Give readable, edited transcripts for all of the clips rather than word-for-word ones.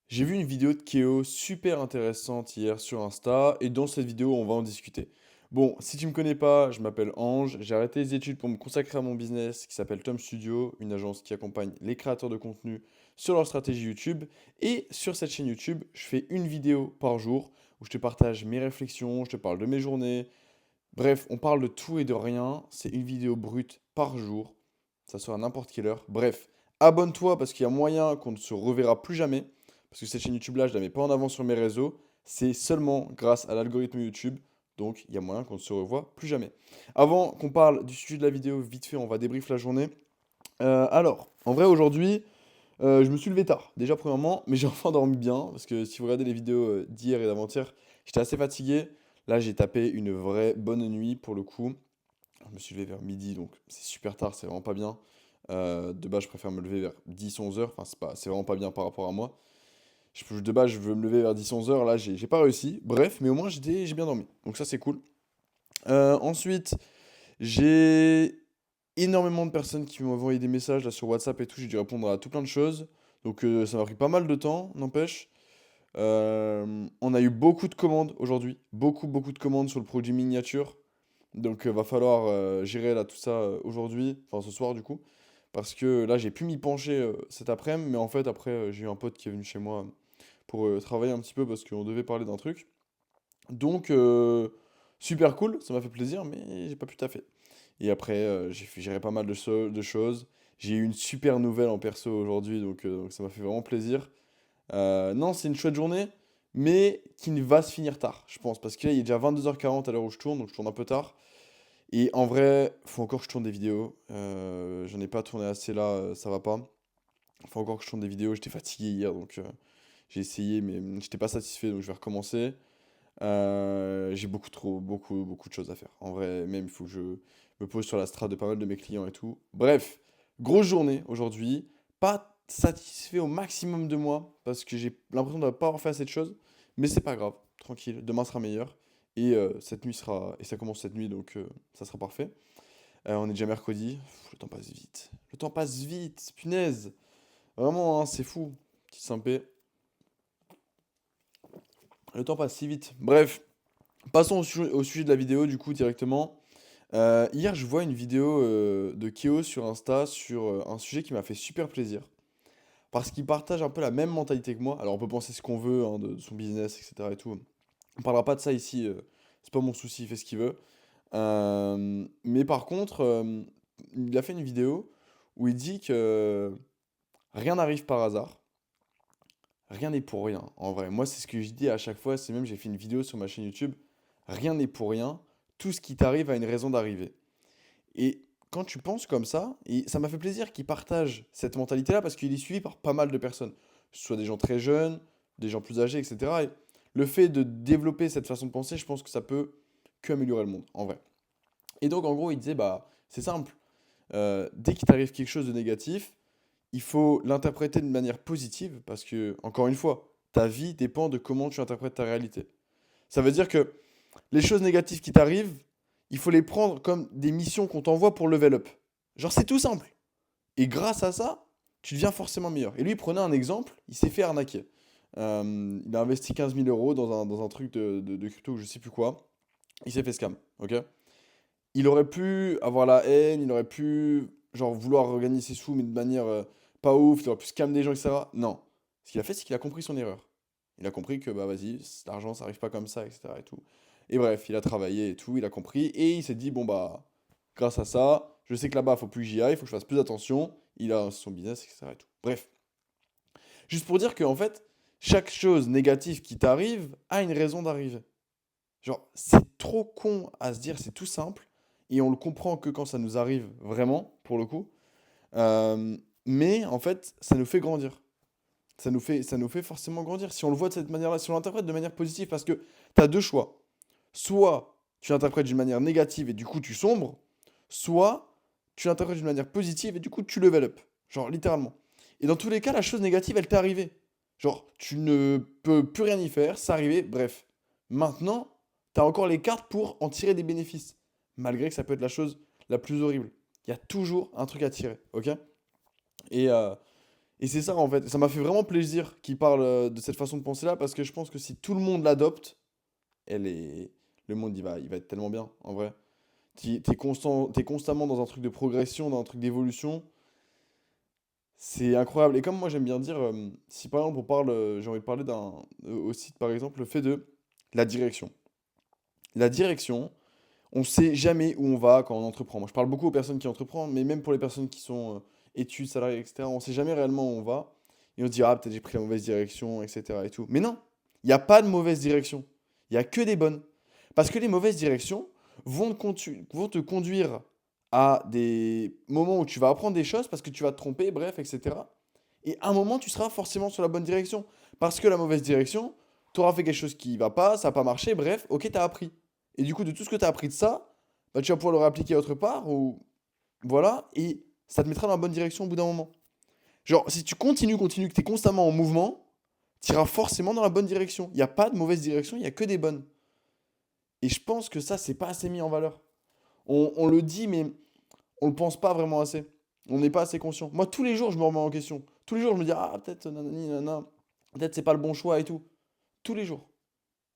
J'ai vu une vidéo de Keo super intéressante hier sur Insta et dans cette vidéo on va en discuter. Bon, si tu me connais pas, je m'appelle Ange, j'ai arrêté les études pour me consacrer à mon business qui s'appelle Tom Studio, une agence qui accompagne les créateurs de contenu sur leur stratégie YouTube. Et sur cette chaîne YouTube, je fais une vidéo par jour où je te partage mes réflexions, je te parle de mes journées. Bref, on parle de tout et de rien, c'est une vidéo brute par jour, ça sera à n'importe quelle heure. Bref, abonne-toi parce qu'il y a moyen qu'on ne se reverra plus jamais. Parce que cette chaîne YouTube là, je ne la mets pas en avant sur mes réseaux. C'est seulement grâce à l'algorithme YouTube. Donc il y a moyen qu'on ne se revoie plus jamais. Avant qu'on parle du sujet de la vidéo, vite fait, on va débrief la journée. Alors, en vrai, aujourd'hui, je me suis levé tard. Déjà, premièrement, mais j'ai enfin dormi bien. Parce que si vous regardez les vidéos d'hier et d'avant-hier, j'étais assez fatigué. Là, j'ai tapé une vraie bonne nuit pour le coup. Je me suis levé vers midi, donc c'est super tard, c'est vraiment pas bien. De base, je préfère me lever vers 10-11 heures. Enfin, c'est vraiment pas bien par rapport à moi. De base, je veux me lever vers 10-11 heures. Là, j'ai pas réussi. Bref, mais au moins, j'ai bien dormi. Donc ça, c'est cool. Ensuite, j'ai énormément de personnes qui m'ont envoyé des messages là sur WhatsApp et tout. J'ai dû répondre à tout plein de choses. Donc ça m'a pris pas mal de temps, n'empêche. On a eu beaucoup de commandes aujourd'hui. Beaucoup de commandes sur le produit miniature. Donc va falloir gérer là tout ça aujourd'hui, enfin ce soir du coup. Parce que là j'ai pu m'y pencher cet après-midi, mais en fait après j'ai eu un pote qui est venu chez moi pour travailler un petit peu parce qu'on devait parler d'un truc. Donc super cool, ça m'a fait plaisir, mais j'ai pas pu taffer. Et après j'ai géré pas mal de choses. J'ai eu une super nouvelle en perso aujourd'hui, donc ça m'a fait vraiment plaisir. Non, c'est une chouette journée, mais qui ne va se finir tard, je pense. Parce que là il est déjà 22h40 à l'heure où je tourne, donc je tourne un peu tard. Et en vrai, faut encore que je tourne des vidéos. J'en ai pas tourné assez là, ça va pas. Faut encore que je tourne des vidéos. J'étais fatigué hier, donc j'ai essayé, mais j'étais pas satisfait, donc je vais recommencer. J'ai beaucoup de choses à faire. En vrai, même il faut que je me pose sur la strat de pas mal de mes clients et tout. Bref, grosse journée aujourd'hui. Pas satisfait au maximum de moi parce que j'ai l'impression de ne pas avoir fait assez de choses. Mais c'est pas grave, tranquille. Demain sera meilleur. Et cette nuit sera. Et ça commence cette nuit, donc ça sera parfait. On est déjà mercredi. Le temps passe vite. Le temps passe vite, punaise. Vraiment, hein, c'est fou. Petit Saint-Pé. Le temps passe si vite. Bref, passons au sujet de la vidéo, du coup, directement. Hier, je vois une vidéo de Keo sur Insta sur un sujet qui m'a fait super plaisir. Parce qu'il partage un peu la même mentalité que moi. Alors, on peut penser ce qu'on veut hein, de son business, etc. et tout. On parlera pas de ça ici. C'est pas mon souci, il fait ce qu'il veut. Mais par contre, il a fait une vidéo où il dit que rien n'arrive par hasard. Rien n'est pour rien, en vrai. Moi, c'est ce que je dis à chaque fois. C'est même, j'ai fait une vidéo sur ma chaîne YouTube. Rien n'est pour rien. Tout ce qui t'arrive a une raison d'arriver. Et quand tu penses comme ça, et ça m'a fait plaisir qu'il partage cette mentalité-là parce qu'il est suivi par pas mal de personnes. Que ce soit des gens très jeunes, des gens plus âgés, etc. Et le fait de développer cette façon de penser, je pense que ça peut que améliorer le monde, en vrai. Et donc, en gros, il disait, bah, c'est simple. Dès qu'il t'arrive quelque chose de négatif, il faut l'interpréter de manière positive parce que, encore une fois, ta vie dépend de comment tu interprètes ta réalité. Ça veut dire que les choses négatives qui t'arrivent, il faut les prendre comme des missions qu'on t'envoie pour level up. Genre, c'est tout simple. Et grâce à ça, tu deviens forcément meilleur. Et lui, il prenait un exemple, il s'est fait arnaquer. Il a investi 15 000 euros dans un truc de crypto, je sais plus quoi. Il s'est fait scam, ok? Il aurait pu avoir la haine, il aurait pu genre vouloir regagner ses sous mais de manière pas ouf, il aurait pu scam des gens, etc. Non. Ce qu'il a fait, c'est qu'il a compris son erreur. Il a compris que bah vas-y, l'argent ça arrive pas comme ça, etc. et tout. Et bref, il a travaillé et tout, il a compris et il s'est dit bon bah grâce à ça, je sais que là-bas faut plus que j'y aille, faut que je fasse plus attention. Il a son business, etc. et tout. Bref, juste pour dire que en fait, chaque chose négative qui t'arrive a une raison d'arriver. Genre, c'est trop con à se dire, c'est tout simple, et on le comprend que quand ça nous arrive vraiment, pour le coup. Euh, mais en fait, ça nous fait grandir. Ça nous fait forcément grandir. Si on le voit de cette manière-là, si on l'interprète de manière positive, parce que tu as deux choix. Soit tu l'interprètes d'une manière négative et du coup tu sombres, soit tu l'interprètes d'une manière positive et du coup tu level up. Genre, littéralement. Et dans tous les cas, la chose négative, elle t'est arrivée. Genre, tu ne peux plus rien y faire, c'est arrivé, bref. Maintenant, tu as encore les cartes pour en tirer des bénéfices. Malgré que ça peut être la chose la plus horrible. Il y a toujours un truc à tirer, ok? Et, euh, Et c'est ça en fait, ça m'a fait vraiment plaisir qu'il parle de cette façon de penser-là, parce que je pense que si tout le monde l'adopte, elle est... le monde il va être tellement bien, en vrai. T'es constamment dans un truc de progression, dans un truc d'évolution. C'est incroyable. Et comme moi j'aime bien dire, si par exemple on parle, j'ai envie de parler aussi par exemple le fait de la direction. La direction, on sait jamais où on va quand on entreprend. Moi je parle beaucoup aux personnes qui entreprennent, mais même pour les personnes qui sont études, salariés, etc., on sait jamais réellement où on va. Et on se dit, ah peut-être j'ai pris la mauvaise direction, etc. et tout. Mais non, il n'y a pas de mauvaise direction. Il n'y a que des bonnes. Parce que les mauvaises directions vont te conduire à des moments où tu vas apprendre des choses parce que tu vas te tromper, bref, etc. Et à un moment, tu seras forcément sur la bonne direction. Parce que la mauvaise direction, tu auras fait quelque chose qui va pas, ça n'a pas marché, bref, ok, tu as appris. Et du coup, de tout ce que tu as appris de ça, bah, tu vas pouvoir le réappliquer autre part, ou voilà, et ça te mettra dans la bonne direction au bout d'un moment. Genre, si tu continues, que tu es constamment en mouvement, tu iras forcément dans la bonne direction. Il n'y a pas de mauvaise direction, il n'y a que des bonnes. Et je pense que ça, c'est pas assez mis en valeur. On le dit, mais on le pense pas vraiment assez. On n'est pas assez conscient. Moi, tous les jours, je me remets en question. Tous les jours, je me dis, ah, peut-être, nanani, nanana, peut-être c'est pas le bon choix et tout. Tous les jours.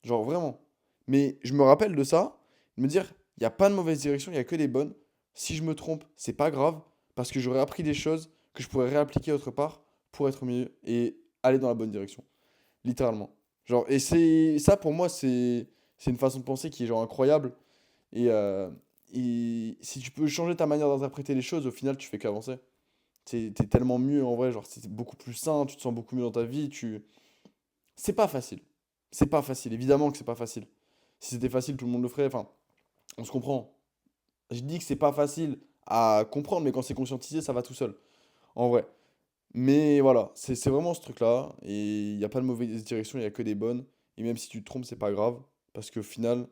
Genre, vraiment. Mais je me rappelle de ça, de me dire, il n'y a pas de mauvaise direction, il n'y a que des bonnes. Si je me trompe, c'est pas grave, parce que j'aurais appris des choses que je pourrais réappliquer autre part pour être mieux et aller dans la bonne direction. Littéralement. Genre, et c'est ça pour moi, c'est une façon de penser qui est genre incroyable. Et si tu peux changer ta manière d'interpréter les choses, au final, tu fais qu'avancer. T'es tellement mieux en vrai, genre c'est beaucoup plus sain, tu te sens beaucoup mieux dans ta vie. C'est pas facile. C'est pas facile, évidemment que c'est pas facile. Si c'était facile, tout le monde le ferait. Enfin, on se comprend. Je dis que c'est pas facile à comprendre, mais quand c'est conscientisé, ça va tout seul. En vrai. Mais voilà, c'est vraiment ce truc-là. Et il n'y a pas de mauvaise direction, il n'y a que des bonnes. Et même si tu te trompes, c'est pas grave. Parce qu'au final,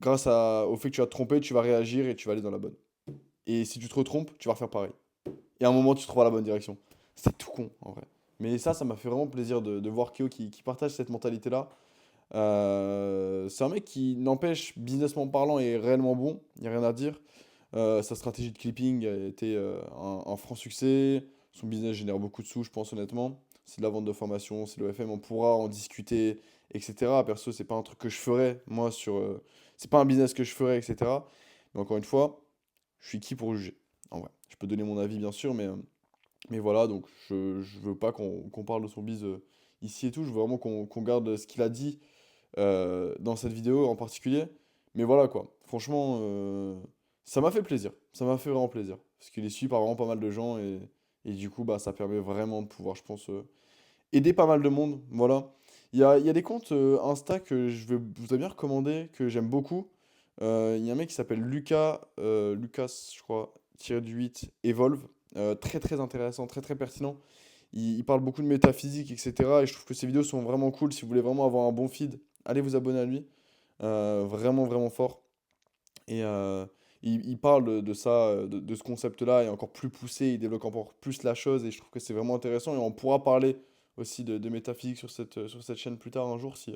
au fait que tu vas te tromper, tu vas réagir et tu vas aller dans la bonne. Et si tu te retrompes, tu vas refaire pareil. Et à un moment, tu te trouveras la bonne direction. C'est tout con, en vrai. Mais ça m'a fait vraiment plaisir de voir Kyo qui partage cette mentalité-là. C'est un mec qui, n'empêche, businessment parlant, est réellement bon. Il n'y a rien à dire. Sa stratégie de clipping a été un franc succès. Son business génère beaucoup de sous, je pense, honnêtement. C'est de la vente de formation, c'est le FM, on pourra en discuter, etc. Perso, c'est pas un truc que je ferais, moi, c'est pas un business que je ferais, etc. Mais encore une fois, je suis qui pour juger, en vrai. Je peux donner mon avis, bien sûr, mais voilà, donc je veux pas qu'on parle de son biz ici et tout. Je veux vraiment qu'on garde ce qu'il a dit dans cette vidéo en particulier. Mais voilà, quoi. Franchement, ça m'a fait plaisir. Ça m'a fait vraiment plaisir. Parce qu'il est suivi par vraiment pas mal de gens et du coup, bah, ça permet vraiment de pouvoir, je pense, aider pas mal de monde. Voilà. Il y a des comptes Insta que je vais vous bien recommander, que j'aime beaucoup. Il y a un mec qui s'appelle Lucas, je crois, tiré du 8, Evolve. Très très intéressant, très très pertinent. Il parle beaucoup de métaphysique, etc. Et je trouve que ses vidéos sont vraiment cool. Si vous voulez vraiment avoir un bon feed, allez vous abonner à lui. Vraiment vraiment fort. Et il parle de ça, de ce concept-là, et encore plus poussé, il développe encore plus la chose, et je trouve que c'est vraiment intéressant, et on pourra parler aussi de métaphysique sur cette chaîne plus tard un jour, si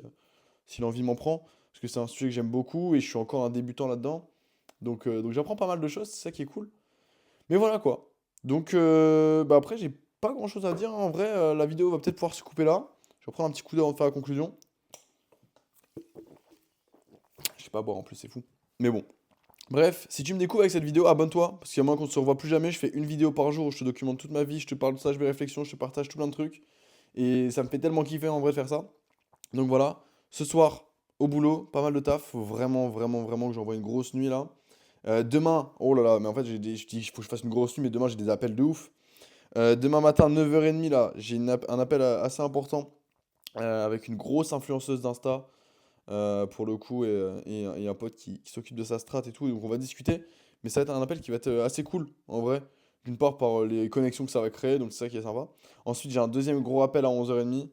l'envie m'en prend, parce que c'est un sujet que j'aime beaucoup, et je suis encore un débutant là-dedans, donc j'apprends pas mal de choses, c'est ça qui est cool. Mais voilà quoi. Donc bah après, j'ai pas grand-chose à dire, hein. En vrai, la vidéo va peut-être pouvoir se couper là. Je vais prendre un petit coup d'œil avant de faire la conclusion. Je sais pas boire en plus, c'est fou. Mais bon. Bref, si tu me découvres avec cette vidéo, abonne-toi, parce qu'il y a moins qu'on se revoit plus jamais. Je fais une vidéo par jour où je te documente toute ma vie, je te parle de ça, je mes réflexions, je te partage tout plein de trucs. Et ça me fait tellement kiffer en vrai de faire ça. Donc voilà, ce soir, au boulot, pas mal de taf. Faut vraiment, vraiment, vraiment que j'envoie une grosse nuit là. Demain, oh là là, mais en fait, je dis, il faut que je fasse une grosse nuit, mais demain j'ai des appels de ouf. Demain matin, 9h30 là, j'ai un appel assez important avec une grosse influenceuse d'Insta pour le coup, et un pote qui s'occupe de sa strat et tout, donc on va discuter. Mais ça va être un appel qui va être assez cool, en vrai. D'une part par les connexions que ça va créer, donc c'est ça qui est sympa. Ensuite, j'ai un deuxième gros appel à 11h30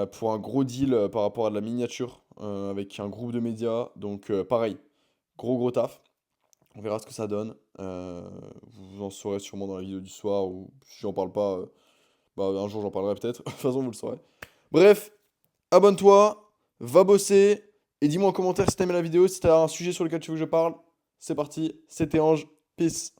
pour un gros deal par rapport à de la miniature avec un groupe de médias. Donc pareil, gros gros taf. On verra ce que ça donne. Vous en saurez sûrement dans la vidéo du soir, ou si j'en parle pas, bah, un jour j'en parlerai peut-être. De toute façon, vous le saurez. Bref, abonne-toi, va bosser, et dis-moi en commentaire si t'as aimé la vidéo, si t'as un sujet sur lequel tu veux que je parle. C'est parti, c'était Ange, peace.